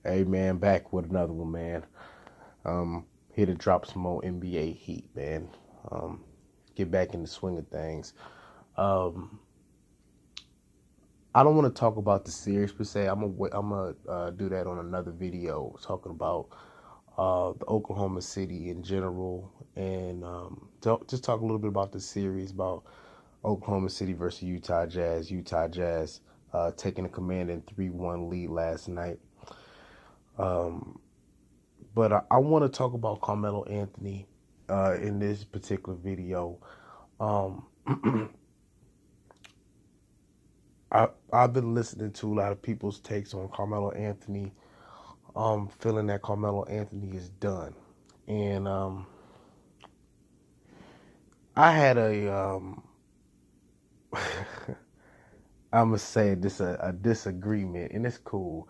Hey man, back with another one, man. Here to drop some more NBA heat, man. Um, get back in the swing of things. Um, I don't want to talk about the series per se. I'm gonna do that on another video, talking about the Oklahoma City in general, and just talk a little bit about the series, about Oklahoma City versus Utah Jazz. Utah Jazz taking a commanding 3-1 lead last night. Um, But I want to talk about Carmelo Anthony in this particular video. Um, I've been listening to a lot of people's takes on Carmelo Anthony, feeling that Carmelo Anthony is done. And I had I'm gonna say a disagreement, and it's cool.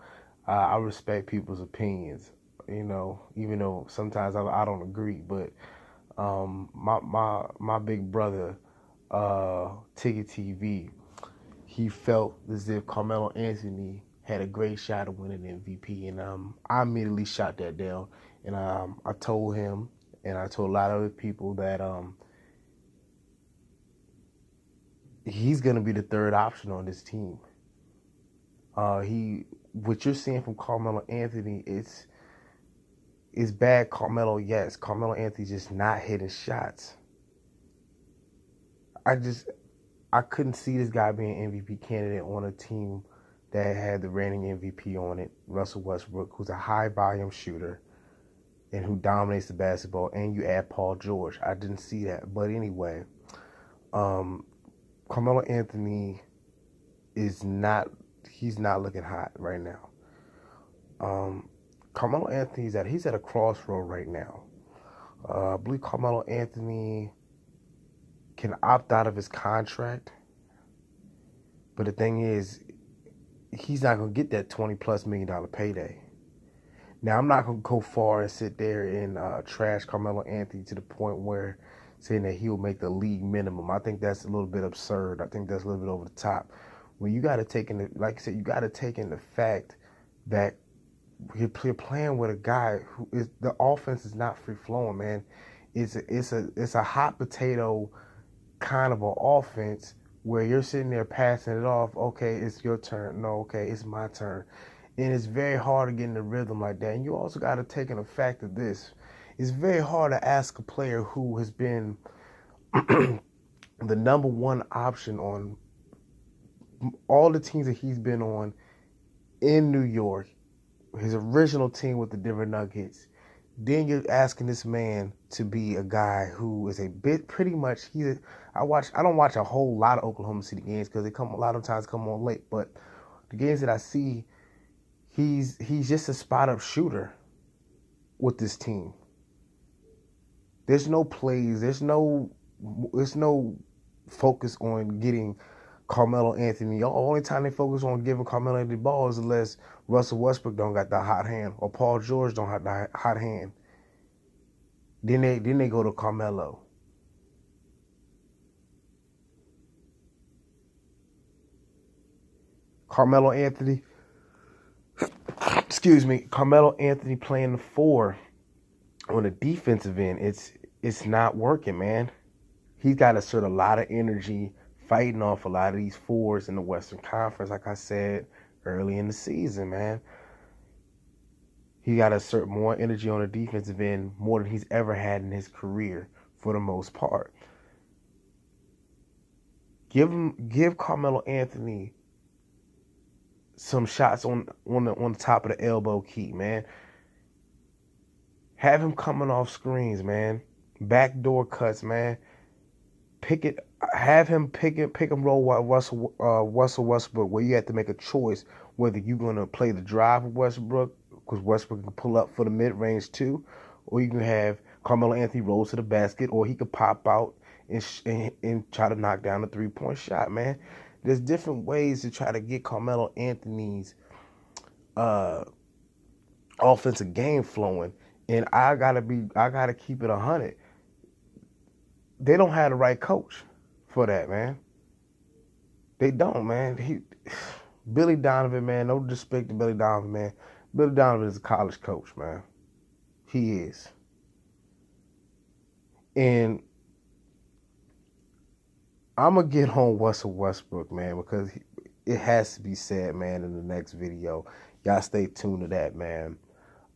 I respect people's opinions, even though sometimes I don't agree. But my big brother, Tiggy TV, he felt as if Carmelo Anthony had a great shot of winning MVP, and I immediately shot that down, and I told him, and I told a lot of other people that he's gonna be the third option on this team. He what you're seeing from Carmelo Anthony, it's bad. Carmelo, yes, Carmelo Anthony's just not hitting shots. I just I couldn't see this guy being an MVP candidate on a team that had the reigning MVP on it, Russell Westbrook, who's a high volume shooter and who dominates the basketball, and you add Paul George. I didn't see that. But anyway, um, Carmelo Anthony is not he's not looking hot right now. Um, Carmelo Anthony's he's at a crossroad right now. I believe Carmelo Anthony can opt out of his contract, but the thing is, he's not gonna get that $20+ million payday. Now, I'm not gonna go far and sit there and trash Carmelo Anthony to the point where saying that he'll make the league minimum. I think that's a little bit absurd. I think that's a little bit over the top. When you got to take in the, like I said, you got to take in the fact that you're playing with a guy who is the offense is not free flowing, man. It's a hot potato kind of an offense where you're sitting there passing it off. Okay, it's your turn. No, okay, it's my turn. And it's very hard to get in the rhythm like that. And you also got to take in the fact of this. It's very hard to ask a player who has been the number one option on all the teams that he's been on in New York, his original team with the Denver Nuggets. Then you're asking this man to be a guy who is a bit pretty much I don't watch a whole lot of Oklahoma City games because they come a lot of times come on late, but the games that I see, he's just a spot up shooter with this team. There's no plays, there's no focus on getting Carmelo Anthony. The only time they focus on giving Carmelo Anthony the ball is unless Russell Westbrook don't got the hot hand or Paul George don't have the hot hand. Then they go to Carmelo. Carmelo Anthony, excuse me, Carmelo Anthony playing the four on the defensive end. It's not working, man. He's got to assert a lot of energy fighting off a lot of these fours in the Western Conference, like I said early in the season, man. He got to assert more energy on the defensive end, more than he's ever had in his career for the most part. Give Carmelo Anthony some shots on the top of the elbow key, man. Have him coming off screens, man. Backdoor cuts, man. Pick it. Have him pick and roll while Russell Westbrook, where you have to make a choice whether you're gonna play the drive with Westbrook, because Westbrook can pull up for the mid range too, or you can have Carmelo Anthony roll to the basket, or he could pop out and try to knock down a 3-point shot, man. There's different ways to try to get Carmelo Anthony's uh, offensive game flowing, and I gotta keep it 100. They don't have the right coach for that, man. They don't, man. Billy Donovan, man. No disrespect to Billy Donovan, man. Billy Donovan is a college coach, man. He is. And I'm going to get on Russell Westbrook, man, because it has to be said, man, in the next video. Y'all stay tuned to that, man.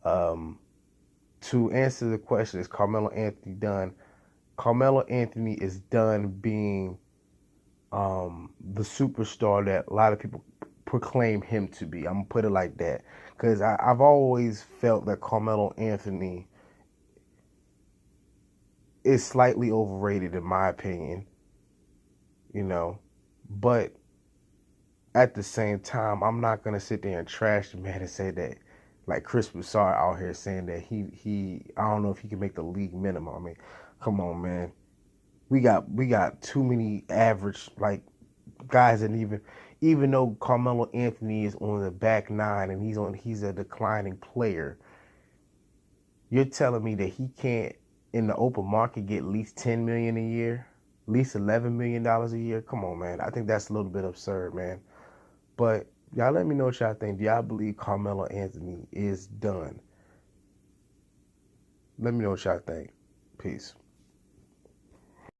To answer the question, is Carmelo Anthony done? Carmelo Anthony is done being the superstar that a lot of people proclaim him to be. I'm going to put it like that. Because I've always felt that Carmelo Anthony is slightly overrated, in my opinion. You know, but at the same time, I'm not gonna sit there and trash the man and say that, like Chris Broussard out here saying that he I don't know if he can make the league minimum. I mean, come on, man. We got too many average like guys, and even though Carmelo Anthony is on the back nine and he's a declining player, you're telling me that he can't in the open market get at least $10 million a year, at least $11 million a year? Come on, man. I think that's a little bit absurd, man. But y'all let me know what y'all think. Do y'all believe Carmelo Anthony is done? Let me know what y'all think. Peace.